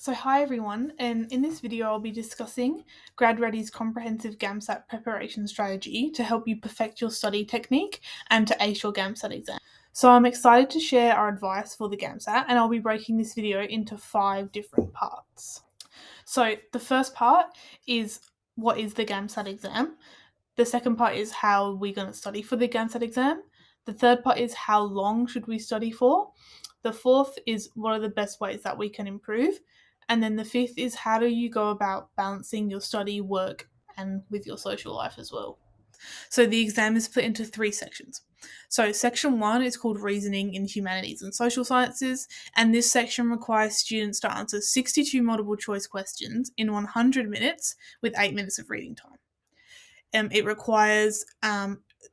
So hi everyone, and in this video I'll be discussing GradReady's comprehensive GAMSAT preparation strategy to help you perfect your study technique and to ace your GAMSAT exam. So I'm excited to share our advice for the GAMSAT, and I'll be breaking this video into 5 different parts. So the first part is what is the GAMSAT exam? The second part is how we're going to study for the GAMSAT exam. The third part is how long should we study for? The fourth is what are the best ways that we can improve? And then the fifth is how do you go about balancing your study, work, and with your social life as well. So the exam is split into 3 sections. So section 1 is called Reasoning in Humanities and Social Sciences, and this section requires students to answer 62 multiple choice questions in 100 minutes with 8 minutes of reading time. It requires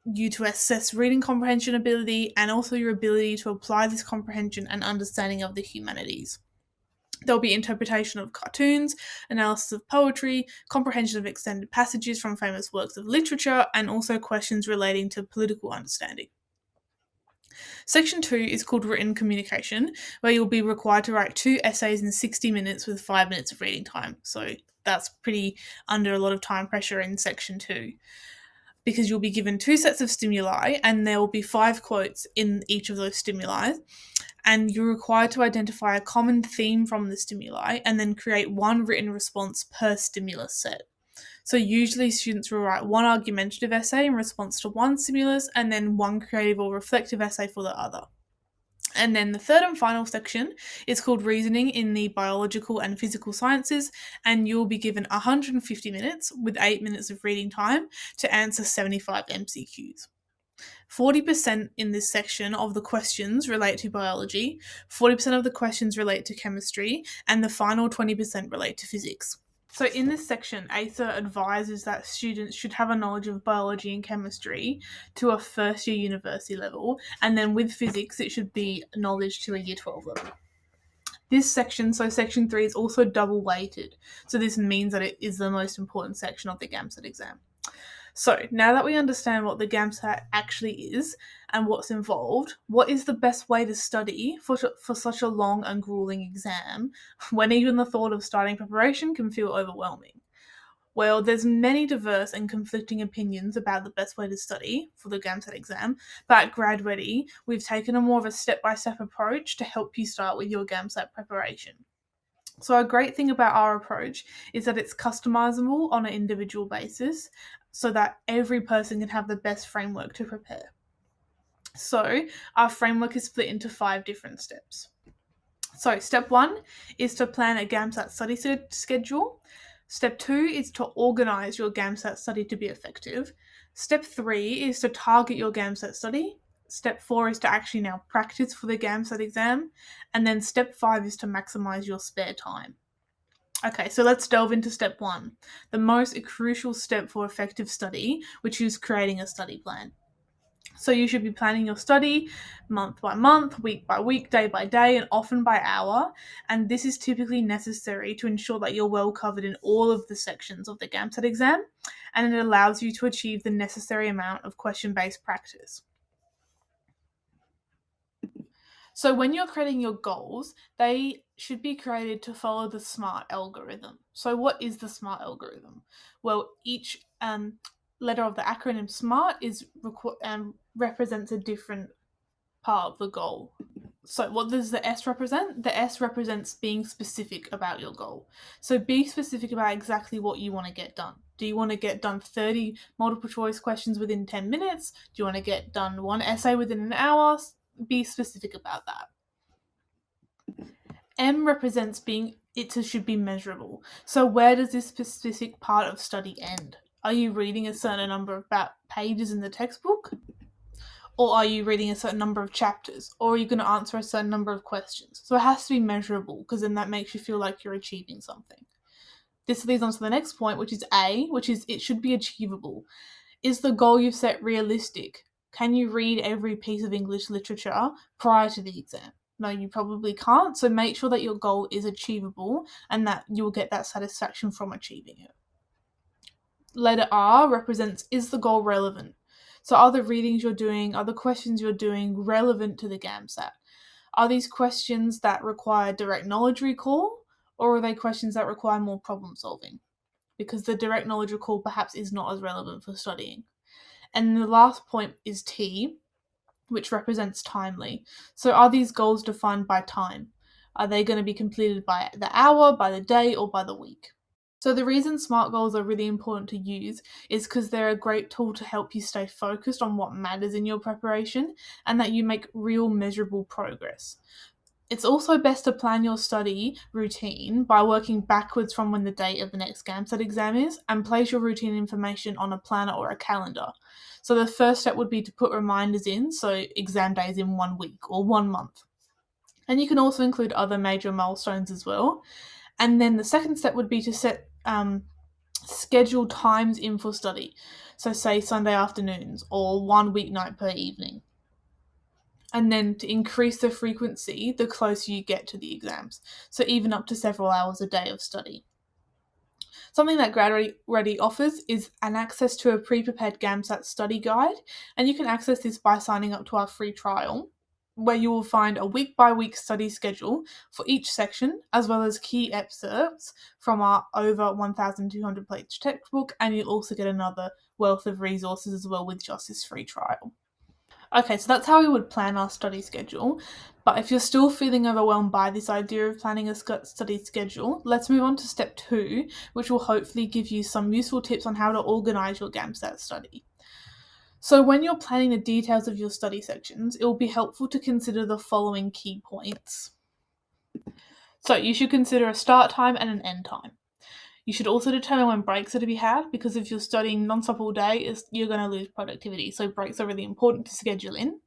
you to assess reading comprehension ability and also your ability to apply this comprehension and understanding of the humanities. There'll be interpretation of cartoons, analysis of poetry, comprehension of extended passages from famous works of literature, and also questions relating to political understanding. Section 2 is called Written Communication, where you'll be required to write 2 essays in 60 minutes with 5 minutes of reading time. So that's pretty under a lot of time pressure in Section 2. Because you'll be given 2 sets of stimuli and there will be 5 quotes in each of those stimuli, and you're required to identify a common theme from the stimuli and then create 1 written response per stimulus set. So usually students will write 1 argumentative essay in response to 1 stimulus and then 1 creative or reflective essay for the other. And then the third and final section is called Reasoning in the Biological and Physical Sciences, and you'll be given 150 minutes with 8 minutes of reading time to answer 75 MCQs. 40% in this section of the questions relate to biology, 40% of the questions relate to chemistry, and the final 20% relate to physics. So in this section, ASA advises that students should have a knowledge of biology and chemistry to a first year university level, and then with physics, it should be knowledge to a year 12 level. This section, so section 3, is also double weighted. So this means that it is the most important section of the GAMSAT exam. So now that we understand what the GAMSAT actually is and what's involved, what is the best way to study for such a long and grueling exam when even the thought of starting preparation can feel overwhelming? Well, there's many diverse and conflicting opinions about the best way to study for the GAMSAT exam, but at GradReady, we've taken a more of a step-by-step approach to help you start with your GAMSAT preparation. So a great thing about our approach is that it's customizable on an individual basis so that every person can have the best framework to prepare. So our framework is split into 5 different steps. So step 1 is to plan a GAMSAT study schedule. Step 2 is to organise your GAMSAT study to be effective. Step 3 is to target your GAMSAT study. Step 4 is to actually now practice for the GAMSAT exam. And then step 5 is to maximise your spare time. Okay, so let's delve into step 1, the most crucial step for effective study, which is creating a study plan. So you should be planning your study month by month, week by week, day by day, and often by hour. And this is typically necessary to ensure that you're well covered in all of the sections of the GAMSAT exam, and it allows you to achieve the necessary amount of question-based practice. So when you're creating your goals, they should be created to follow the SMART algorithm. So what is the SMART algorithm? Well, each letter of the acronym SMART represents a different part of the goal. So what does the S represent? The S represents being specific about your goal. So be specific about exactly what you want to get done. Do you want to get done 30 multiple choice questions within 10 minutes? Do you want to get done 1 essay within an hour? Be specific about that. M represents it should be measurable. So where does this specific part of study end? Are you reading a certain number of pages in the textbook? Or are you reading a certain number of chapters? Or are you going to answer a certain number of questions? So it has to be measurable, because then that makes you feel like you're achieving something. This leads on to the next point, which is A, which is it should be achievable. Is the goal you've set realistic? Can you read every piece of English literature prior to the exam? No, you probably can't, so make sure that your goal is achievable and that you'll get that satisfaction from achieving it. Letter R represents, is the goal relevant? So are the readings you're doing, are the questions you're doing relevant to the GAMSAT? Are these questions that require direct knowledge recall, or are they questions that require more problem solving? Because the direct knowledge recall perhaps is not as relevant for studying. And the last point is T, which represents timely. So are these goals defined by time? Are they going to be completed by the hour, by the day, or by the week? So the reason SMART goals are really important to use is because they're a great tool to help you stay focused on what matters in your preparation and that you make real measurable progress. It's also best to plan your study routine by working backwards from when the date of the next GAMSAT exam is and place your routine information on a planner or a calendar. So the first step would be to put reminders in, so exam days in 1 week or 1 month. And you can also include other major milestones as well. And then the second step would be to set scheduled times in for study. So say Sunday afternoons or 1 weeknight per evening. And then to increase the frequency the closer you get to the exams. So even up to several hours a day of study. Something that GradReady offers is an access to a pre-prepared GAMSAT study guide, and you can access this by signing up to our free trial, where you will find a week-by-week study schedule for each section, as well as key excerpts from our over 1,200 page textbook, and you'll also get another wealth of resources as well with just this free trial. Okay, so that's how we would plan our study schedule. But if you're still feeling overwhelmed by this idea of planning a study schedule, let's move on to step 2, which will hopefully give you some useful tips on how to organise your GAMSAT study. So when you're planning the details of your study sections, it will be helpful to consider the following key points. So you should consider a start time and an end time. You should also determine when breaks are to be had, because if you're studying non-stop all day, you're going to lose productivity. So breaks are really important to schedule in.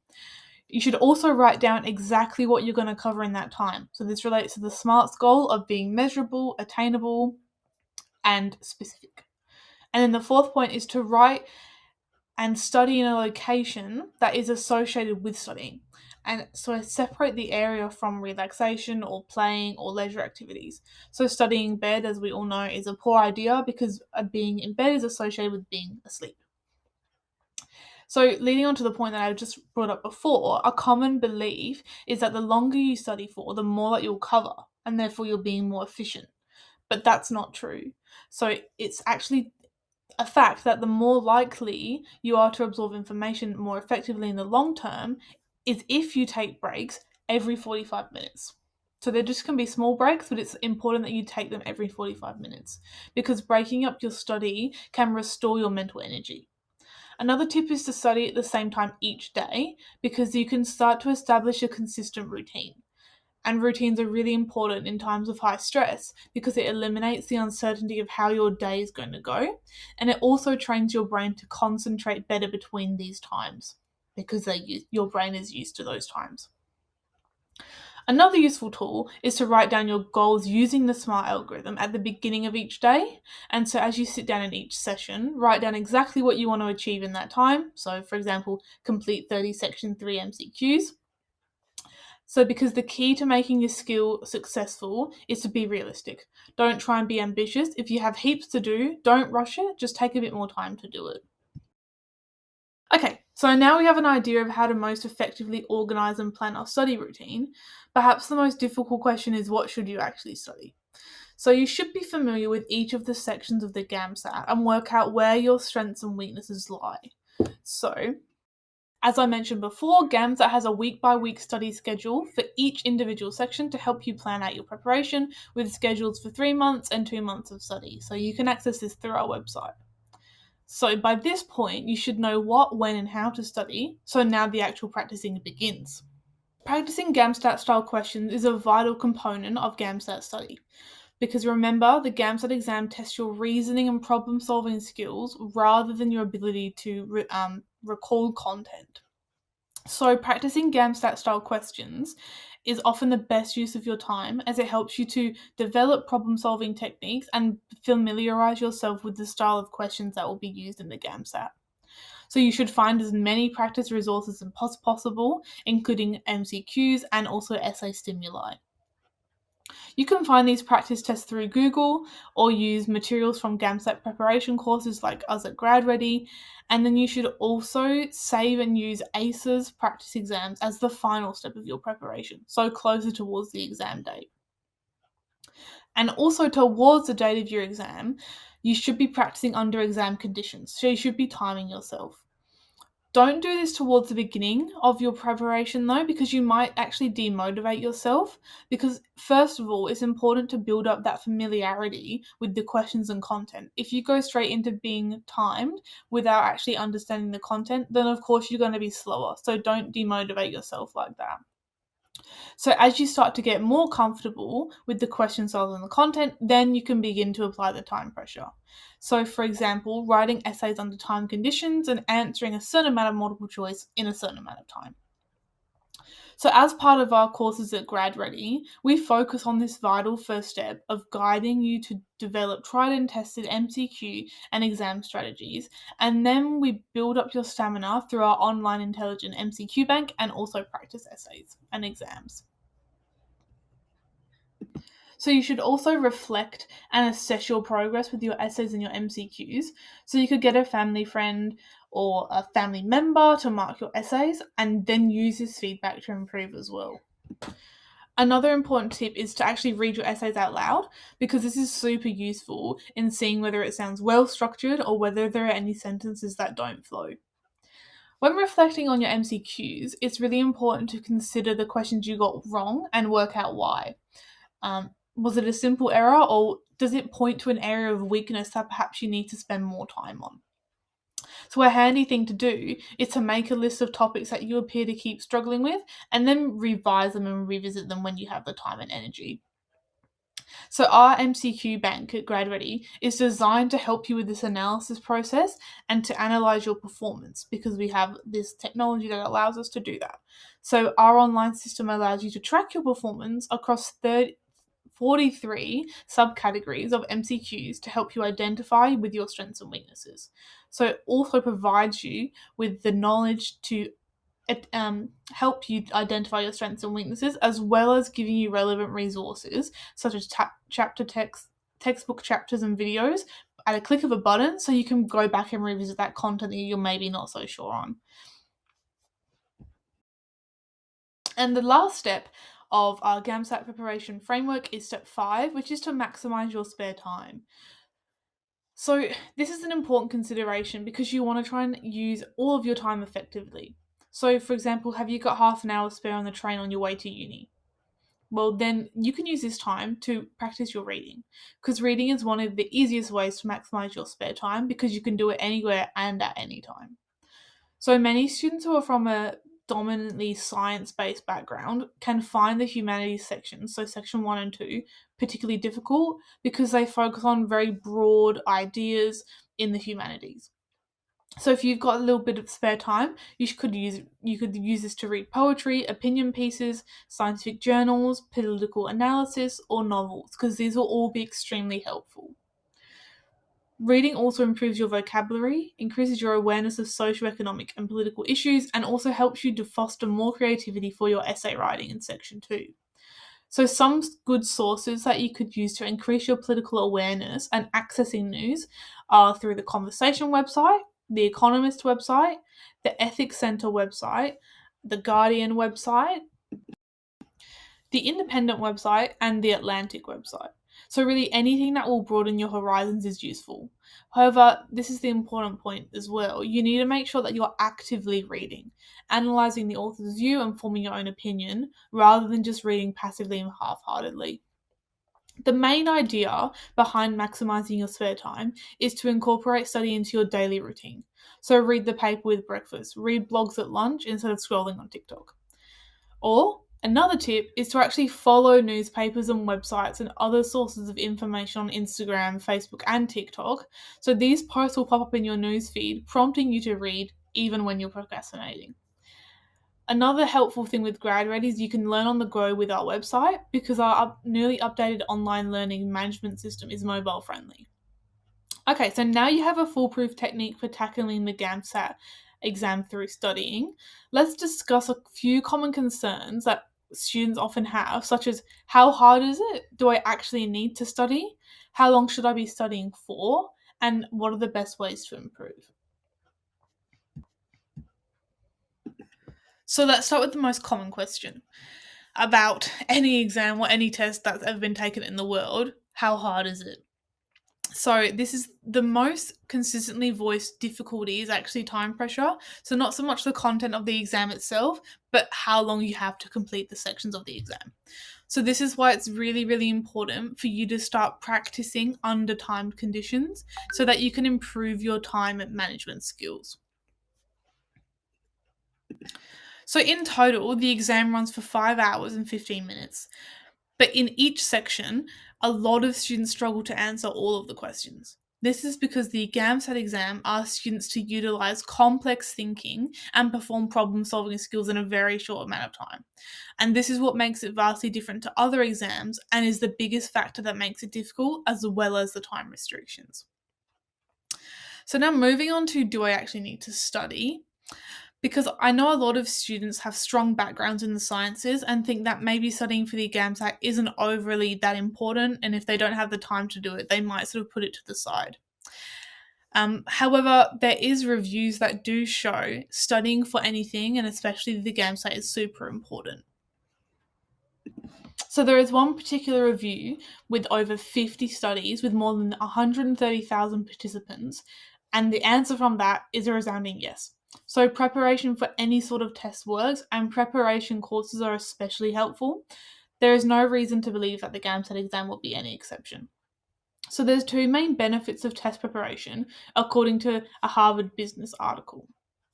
You should also write down exactly what you're going to cover in that time. So this relates to the SMARTS goal of being measurable, attainable, and specific. And then the fourth point is to write and study in a location that is associated with studying. And so I separate the area from relaxation or playing or leisure activities. So studying in bed, as we all know, is a poor idea because being in bed is associated with being asleep. So leading on to the point that I just brought up before, a common belief is that the longer you study for, the more that you'll cover, and therefore you're being more efficient. But that's not true. So it's actually a fact that the more likely you are to absorb information more effectively in the long term is if you take breaks every 45 minutes. So there just can be small breaks, but it's important that you take them every 45 minutes because breaking up your study can restore your mental energy. Another tip is to study at the same time each day because you can start to establish a consistent routine. And routines are really important in times of high stress because it eliminates the uncertainty of how your day is going to go. And it also trains your brain to concentrate better between these times because your brain is used to those times. Another useful tool is to write down your goals using the SMART algorithm at the beginning of each day. And so as you sit down in each session, write down exactly what you want to achieve in that time. So for example, complete 30 section 3 MCQs. So because the key to making your skill successful is to be realistic. Don't try and be ambitious. If you have heaps to do, don't rush it. Just take a bit more time to do it. Okay, so now we have an idea of how to most effectively organise and plan our study routine. Perhaps the most difficult question is, what should you actually study? So you should be familiar with each of the sections of the GAMSAT and work out where your strengths and weaknesses lie. So, as I mentioned before, GAMSAT has a week-by-week study schedule for each individual section to help you plan out your preparation with schedules for 3 months and 2 months of study. So you can access this through our website. So by this point, you should know what, when, and how to study, so now the actual practicing begins. Practicing GAMSAT style questions is a vital component of GAMSAT study, because remember, the GAMSAT exam tests your reasoning and problem solving skills rather than your ability to recall content. So practicing GAMSAT style questions is often the best use of your time as it helps you to develop problem solving techniques and familiarize yourself with the style of questions that will be used in the GAMSAT. So you should find as many practice resources as possible, including MCQs and also essay stimuli. You can find these practice tests through Google or use materials from GAMSAT preparation courses like us at GradReady. And then you should also save and use ACE's practice exams as the final step of your preparation, so closer towards the exam date. And also towards the date of your exam, you should be practicing under exam conditions. So you should be timing yourself. Don't do this towards the beginning of your preparation though, because you might actually demotivate yourself. Because, first of all, it's important to build up that familiarity with the questions and content. If you go straight into being timed without actually understanding the content, then of course you're going to be slower. So don't demotivate yourself like that. So as you start to get more comfortable with the question styles and the content, then you can begin to apply the time pressure. So for example, writing essays under time conditions and answering a certain amount of multiple choice in a certain amount of time. So as part of our courses at GradReady, we focus on this vital first step of guiding you to develop tried and tested MCQ and exam strategies, and then we build up your stamina through our online intelligent MCQ bank and also practice essays and exams. So you should also reflect and assess your progress with your essays and your MCQs. So you could get a family friend or a family member to mark your essays and then use this feedback to improve as well. Another important tip is to actually read your essays out loud, because this is super useful in seeing whether it sounds well structured or whether there are any sentences that don't flow. When reflecting on your MCQs, it's really important to consider the questions you got wrong and work out why. Was it a simple error, or does it point to an area of weakness that perhaps you need to spend more time on? So a handy thing to do is to make a list of topics that you appear to keep struggling with and then revise them and revisit them when you have the time and energy. So our MCQ bank at GradReady is designed to help you with this analysis process and to analyze your performance, because we have this technology that allows us to do that. So our online system allows you to track your performance across 43 subcategories of MCQs to help you identify with your strengths and weaknesses. So it also provides you with the knowledge to help you identify your strengths and weaknesses, as well as giving you relevant resources such as chapter text, textbook chapters and videos at a click of a button, so you can go back and revisit that content that you're maybe not so sure on. And the last step of our GAMSAT preparation framework is step 5, which is to maximize your spare time. So this is an important consideration because you want to try and use all of your time effectively. So for example, have you got half an hour spare on the train on your way to uni? Well, then you can use this time to practice your reading, because reading is one of the easiest ways to maximize your spare time because you can do it anywhere and at any time. So many students who are from a dominantly science-based background can find the humanities section, so section 1 and 2, particularly difficult because they focus on very broad ideas in the humanities. So if you've got a little bit of spare time, you could use this to read poetry, opinion pieces, scientific journals, political analysis, or novels, because these will all be extremely helpful. Reading also improves your vocabulary, increases your awareness of socioeconomic and political issues, and also helps you to foster more creativity for your essay writing in section 2. So some good sources that you could use to increase your political awareness and accessing news are through the Conversation website, the Economist website, the Ethics Centre website, the Guardian website, the Independent website, and the Atlantic website. So really anything that will broaden your horizons is useful. However, this is the important point as well. You need to make sure that you're actively reading, analysing the author's view and forming your own opinion, rather than just reading passively and half-heartedly. The main idea behind maximising your spare time is to incorporate study into your daily routine. So read the paper with breakfast, read blogs at lunch instead of scrolling on TikTok. Or another tip is to actually follow newspapers and websites and other sources of information on Instagram, Facebook, and TikTok. So these posts will pop up in your newsfeed, prompting you to read even when you're procrastinating. Another helpful thing with GradReady is you can learn on the go with our website, because our newly updated online learning management system is mobile friendly. Okay, so now you have a foolproof technique for tackling the GAMSAT exam through studying. Let's discuss a few common concerns that students often have, such as how hard is it? Do I actually need to study? How long should I be studying for? And what are the best ways to improve? So let's start with the most common question. about any exam or any test that's ever been taken in the world. How hard is it? So this is the most consistently voiced difficulty is actually time pressure. So not so much the content of the exam itself, but how long you have to complete the sections of the exam. So this is why it's really, really important for you to start practicing under timed conditions so that you can improve your time management skills. So in total, the exam runs for 5 hours and 15 minutes. But in each section, a lot of students struggle to answer all of the questions. This is because the GAMSAT exam asks students to utilize complex thinking and perform problem solving skills in a very short amount of time. And this is what makes it vastly different to other exams and is the biggest factor that makes it difficult, as well as the time restrictions. So now moving on to, do I actually need to study? Because I know a lot of students have strong backgrounds in the sciences and think that maybe studying for the GAMSAT isn't overly that important, and if they don't have the time to do it, they might sort of put it to the side. However, there is reviews that do show studying for anything, and especially the GAMSAT, is super important. So there is one particular review with over 50 studies with more than 130,000 participants, and the answer from that is a resounding yes. So preparation for any sort of test works, and preparation courses are especially helpful. There is no reason to believe that the GAMSAT exam will be any exception. So there's two main benefits of test preparation, according to a Harvard Business article.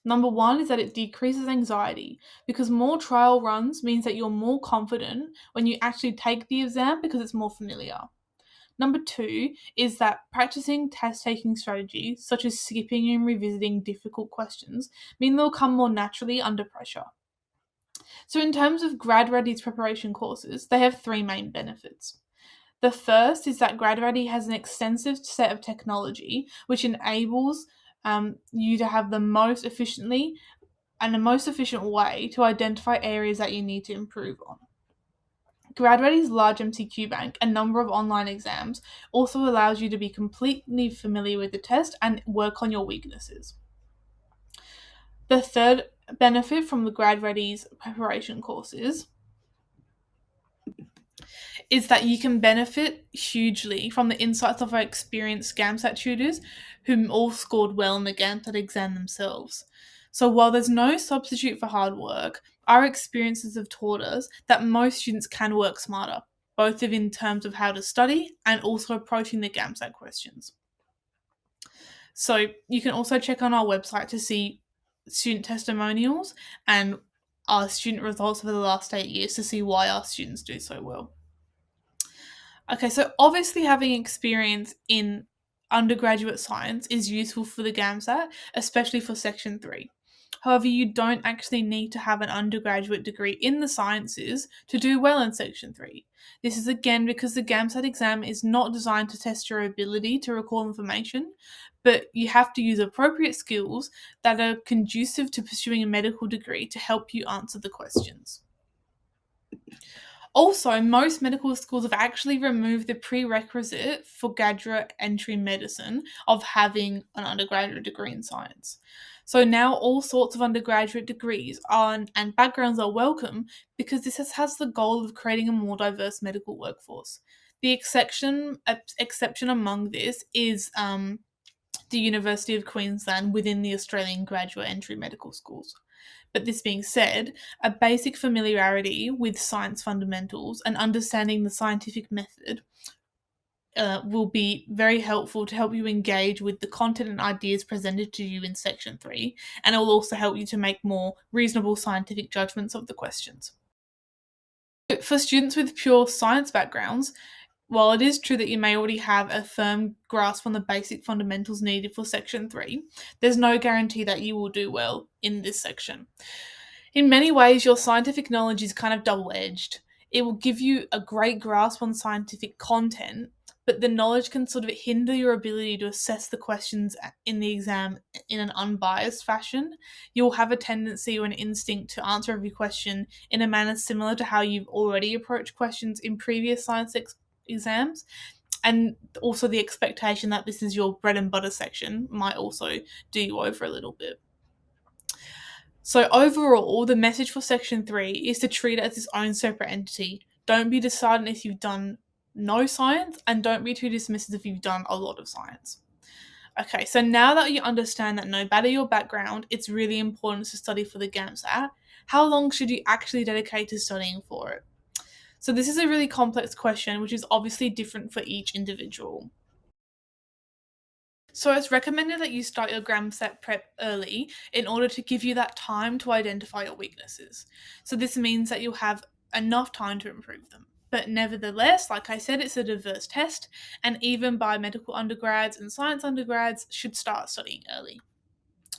Number one is that it decreases anxiety because more trial runs means that you're more confident when you actually take the exam because it's more familiar. Number two is that practicing test taking strategies, such as skipping and revisiting difficult questions, mean they'll come more naturally under pressure. So, in terms of GradReady's preparation courses, they have three main benefits. The first is that GradReady has an extensive set of technology which enables you to have the most efficient way to identify areas that you need to improve on. GradReady's large MCQ bank and number of online exams also allows you to be completely familiar with the test and work on your weaknesses. The third benefit from the GradReady's preparation courses is that you can benefit hugely from the insights of our experienced GAMSAT tutors who all scored well in the GAMSAT exam themselves. So while there's no substitute for hard work, our experiences have taught us that most students can work smarter, both in terms of how to study and also approaching the GAMSAT questions. So you can also check on our website to see student testimonials and our student results over the last 8 years to see why our students do so well. Okay, so obviously having experience in undergraduate science is useful for the GAMSAT, especially for Section 3. However, you don't actually need to have an undergraduate degree in the sciences to do well in Section 3. This is again because the GAMSAT exam is not designed to test your ability to recall information, but you have to use appropriate skills that are conducive to pursuing a medical degree to help you answer the questions. Also, most medical schools have actually removed the prerequisite for graduate entry medicine of having an undergraduate degree in science. So now all sorts of undergraduate degrees and backgrounds are welcome because this has the goal of creating a more diverse medical workforce. The exception among this is the University of Queensland within the Australian graduate entry medical schools. But this being said, a basic familiarity with science fundamentals and understanding the scientific method will be very helpful to help you engage with the content and ideas presented to you in Section 3, and it will also help you to make more reasonable scientific judgments of the questions. For students with pure science backgrounds, while it is true that you may already have a firm grasp on the basic fundamentals needed for Section 3, there's no guarantee that you will do well in this section. In many ways, your scientific knowledge is kind of double-edged. It will give you a great grasp on scientific content, but the knowledge can sort of hinder your ability to assess the questions in the exam in an unbiased fashion. You'll have a tendency or an instinct to answer every question in a manner similar to how you've already approached questions in previous science exams, and also the expectation that this is your bread and butter section might also do you over a little bit. So overall, the message for section 3 is to treat it as its own separate entity. Don't be deciding if you've done no science, and don't be too dismissive if you've done a lot of science. Okay, so now that you understand that no matter your background, it's really important to study for the GAMSAT, how long should you actually dedicate to studying for it? So this is a really complex question, which is obviously different for each individual. So it's recommended that you start your GramSat prep early in order to give you that time to identify your weaknesses. So this means that you'll have enough time to improve them. But nevertheless, like I said, it's a diverse test, and even biomedical undergrads and science undergrads should start studying early.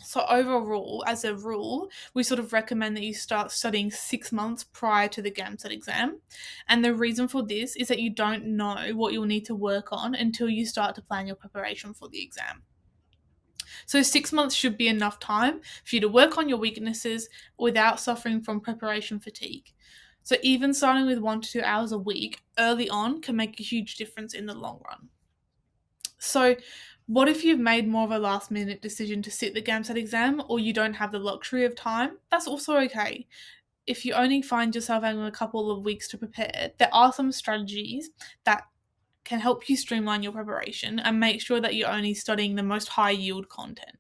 So overall, as a rule, we sort of recommend that you start studying 6 months prior to the GAMSAT exam. And the reason for this is that you don't know what you'll need to work on until you start to plan your preparation for the exam. So 6 months should be enough time for you to work on your weaknesses without suffering from preparation fatigue. So even starting with 1 to 2 hours a week early on can make a huge difference in the long run. So what if you've made more of a last minute decision to sit the GAMSAT exam, or you don't have the luxury of time? That's also okay. If you only find yourself having a couple of weeks to prepare, there are some strategies that can help you streamline your preparation and make sure that you're only studying the most high yield content.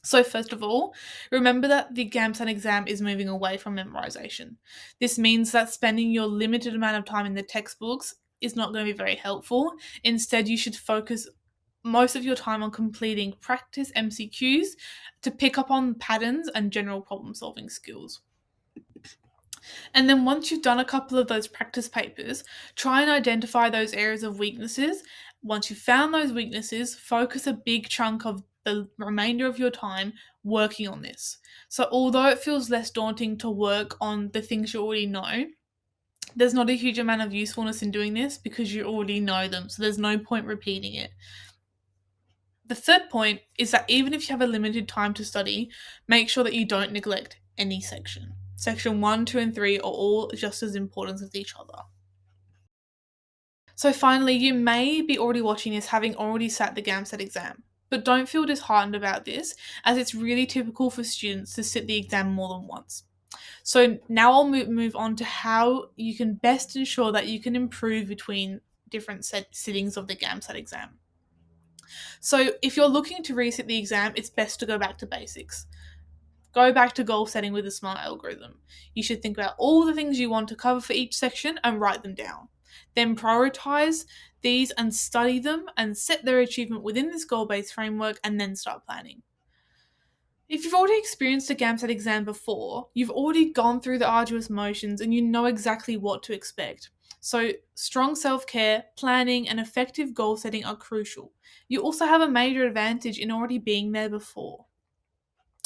So first of all, remember that the GAMSAT exam is moving away from memorization. This means that spending your limited amount of time in the textbooks is not going to be very helpful. Instead, you should focus most of your time on completing practice MCQs to pick up on patterns and general problem solving skills. And then once you've done a couple of those practice papers, try and identify those areas of weaknesses. Once you've found those weaknesses, focus a big chunk of the remainder of your time working on this. So although it feels less daunting to work on the things you already know, there's not a huge amount of usefulness in doing this because you already know them. So there's no point repeating it. The third point is that even if you have a limited time to study, make sure that you don't neglect any section. Section 1, 2, and 3 are all just as important as each other. So finally, you may be already watching this having already sat the GAMSAT exam, but don't feel disheartened about this, as it's really typical for students to sit the exam more than once. So now I'll move on to how you can best ensure that you can improve between different sittings of the GAMSAT exam. So if you're looking to resit the exam, it's best to go back to basics. Go back to goal setting with a SMART algorithm. You should think about all the things you want to cover for each section and write them down. Then prioritize these and study them and set their achievement within this goal-based framework, and then start planning. If you've already experienced a GAMSAT exam before, you've already gone through the arduous motions and you know exactly what to expect. So strong self-care, planning, and effective goal setting are crucial. You also have a major advantage in already being there before.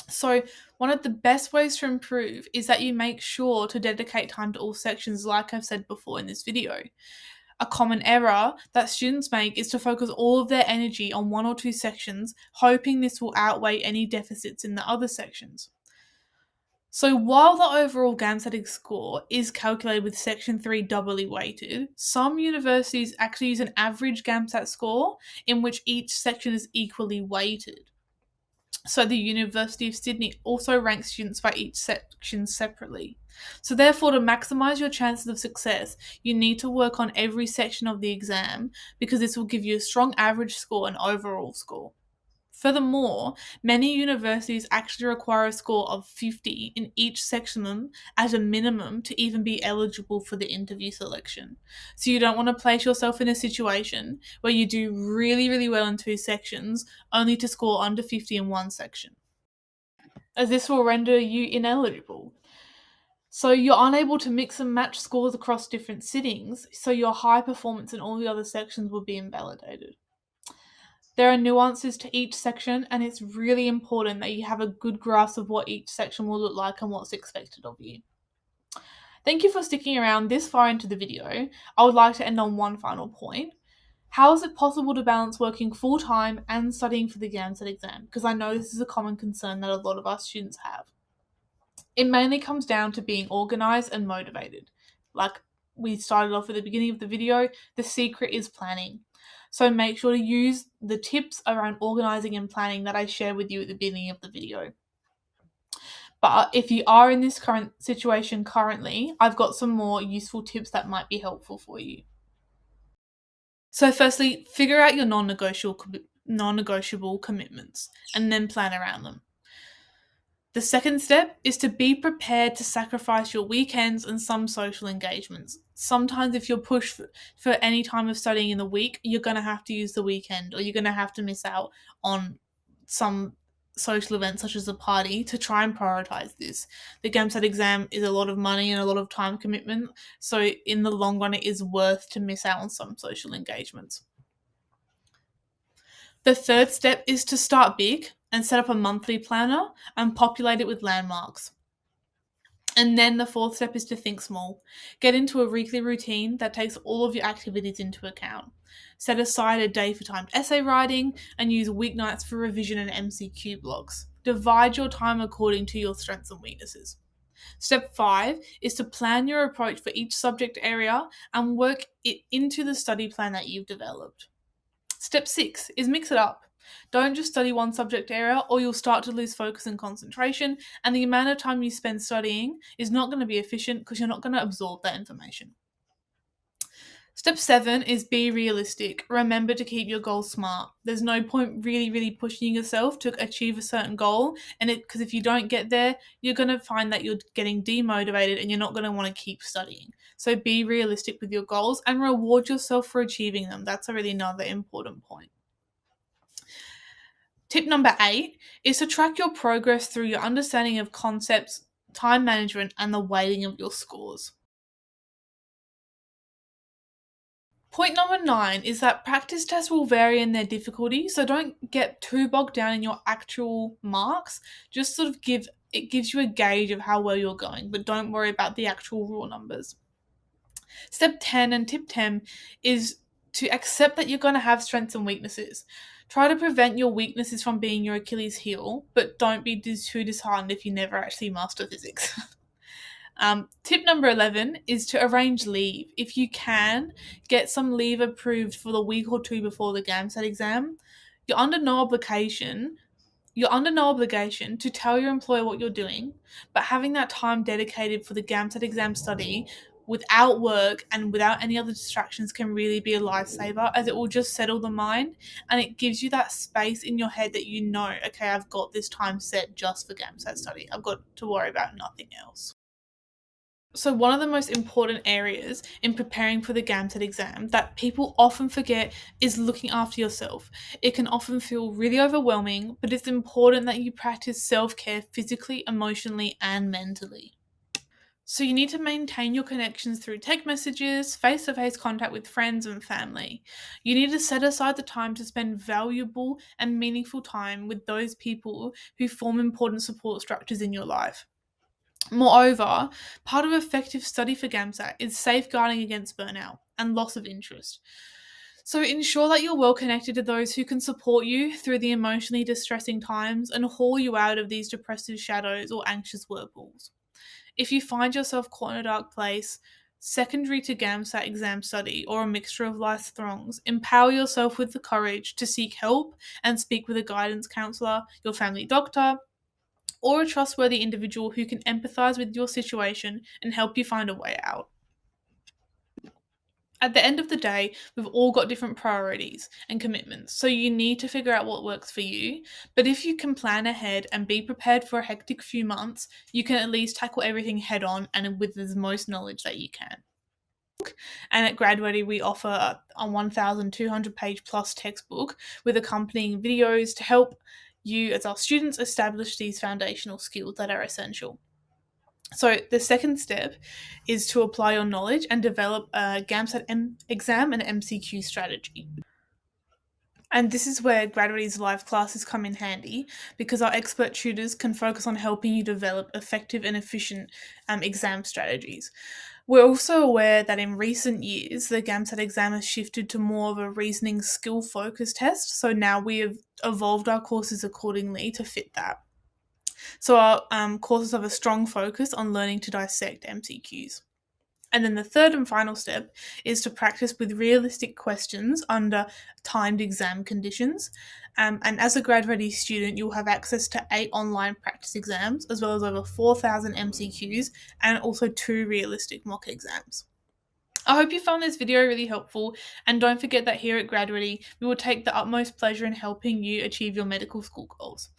So one of the best ways to improve is that you make sure to dedicate time to all sections, like I've said before in this video. A common error that students make is to focus all of their energy on 1 or 2 sections, hoping this will outweigh any deficits in the other sections. So while the overall GAMSAT score is calculated with section 3 doubly weighted, some universities actually use an average GAMSAT score in which each section is equally weighted. So the University of Sydney also ranks students by each section separately. So therefore, to maximise your chances of success, you need to work on every section of the exam, because this will give you a strong average score and overall score. Furthermore, many universities actually require a score of 50 in each section as a minimum to even be eligible for the interview selection. So you don't want to place yourself in a situation where you do really, really well in 2 sections only to score under 50 in 1 section, as this will render you ineligible. So you're unable to mix and match scores across different sittings, so your high performance in all the other sections will be invalidated. There are nuances to each section, and it's really important that you have a good grasp of what each section will look like and what's expected of you. Thank you for sticking around this far into the video. I would like to end on one final point. How is it possible to balance working full-time and studying for the GAMSAT exam? Because I know this is a common concern that a lot of our students have. It mainly comes down to being organised and motivated. Like we started off at the beginning of the video, the secret is planning. So make sure to use the tips around organising and planning that I shared with you at the beginning of the video. But if you are in this current situation currently, I've got some more useful tips that might be helpful for you. So firstly, figure out your non-negotiable commitments and then plan around them. The second step is to be prepared to sacrifice your weekends and some social engagements. Sometimes, if you're pushed for any time of studying in the week, you're going to have to use the weekend, or you're going to have to miss out on some social events such as a party to try and prioritize this. The GAMSAT exam is a lot of money and a lot of time commitment, so in the long run, it is worth to miss out on some social engagements. The third step is to start big and set up a monthly planner and populate it with landmarks. And then the fourth step is to think small. Get into a weekly routine that takes all of your activities into account. Set aside a day for timed essay writing and use weeknights for revision and MCQ blocks. Divide your time according to your strengths and weaknesses. Step 5 is to plan your approach for each subject area and work it into the study plan that you've developed. Step 6 is mix it up. Don't just study one subject area or you'll start to lose focus and concentration, and the amount of time you spend studying is not going to be efficient because you're not going to absorb that information. Step 7 is be realistic. Remember to keep your goals smart. There's no point really pushing yourself to achieve a certain goal, and because if you don't get there, you're going to find that you're getting demotivated and you're not going to want to keep studying. So be realistic with your goals and reward yourself for achieving them. That's really another important point. Tip number 8 is to track your progress through your understanding of concepts, time management, and the weighting of your scores. Point number 9 is that practice tests will vary in their difficulty, so don't get too bogged down in your actual marks. Just sort of it gives you a gauge of how well you're going, but don't worry about the actual raw numbers. Step 10 and tip 10 is to accept that you're going to have strengths and weaknesses. Try to prevent your weaknesses from being your Achilles heel, but don't be too disheartened if you never actually master physics. Tip number 11 is to arrange leave. If you can, get some leave approved for the week or two before the GAMSAT exam. You're under no obligation to tell your employer what you're doing, but having that time dedicated for the GAMSAT exam study without work and without any other distractions can really be a lifesaver, as it will just settle the mind and it gives you that space in your head that you know, okay, I've got this time set just for GAMSAT study. I've got to worry about nothing else. So one of the most important areas in preparing for the GAMSAT exam that people often forget is looking after yourself. It can often feel really overwhelming, but it's important that you practice self-care physically, emotionally, and mentally. So you need to maintain your connections through text messages, face-to-face contact with friends and family. You need to set aside the time to spend valuable and meaningful time with those people who form important support structures in your life. Moreover, part of effective study for GAMSAT is safeguarding against burnout and loss of interest. So ensure that you're well connected to those who can support you through the emotionally distressing times and haul you out of these depressive shadows or anxious whirlpools. If you find yourself caught in a dark place, secondary to GAMSAT exam study or a mixture of life's throngs, empower yourself with the courage to seek help and speak with a guidance counsellor, your family doctor, or a trustworthy individual who can empathise with your situation and help you find a way out. At the end of the day, we've all got different priorities and commitments, so you need to figure out what works for you. But if you can plan ahead and be prepared for a hectic few months, you can at least tackle everything head on and with the most knowledge that you can. And at GradReady, we offer a 1,200 page plus textbook with accompanying videos to help you as our students establish these foundational skills that are essential. So the second step is to apply your knowledge and develop a GAMSAT exam and MCQ strategy. And this is where GradReady's live classes come in handy because our expert tutors can focus on helping you develop effective and efficient exam strategies. We're also aware that in recent years, the GAMSAT exam has shifted to more of a reasoning skill focused test. So now we have evolved our courses accordingly to fit that. So our courses have a strong focus on learning to dissect MCQs. And then the third and final step is to practice with realistic questions under timed exam conditions. And as a GradReady student, you'll have access to 8 online practice exams, as well as over 4,000 MCQs, and also 2 realistic mock exams. I hope you found this video really helpful, and don't forget that here at GradReady, we will take the utmost pleasure in helping you achieve your medical school goals.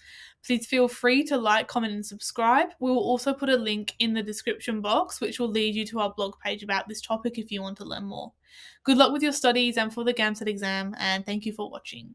Please feel free to like, comment, and subscribe. We will also put a link in the description box, which will lead you to our blog page about this topic if you want to learn more. Good luck with your studies and for the GAMSAT exam, and thank you for watching.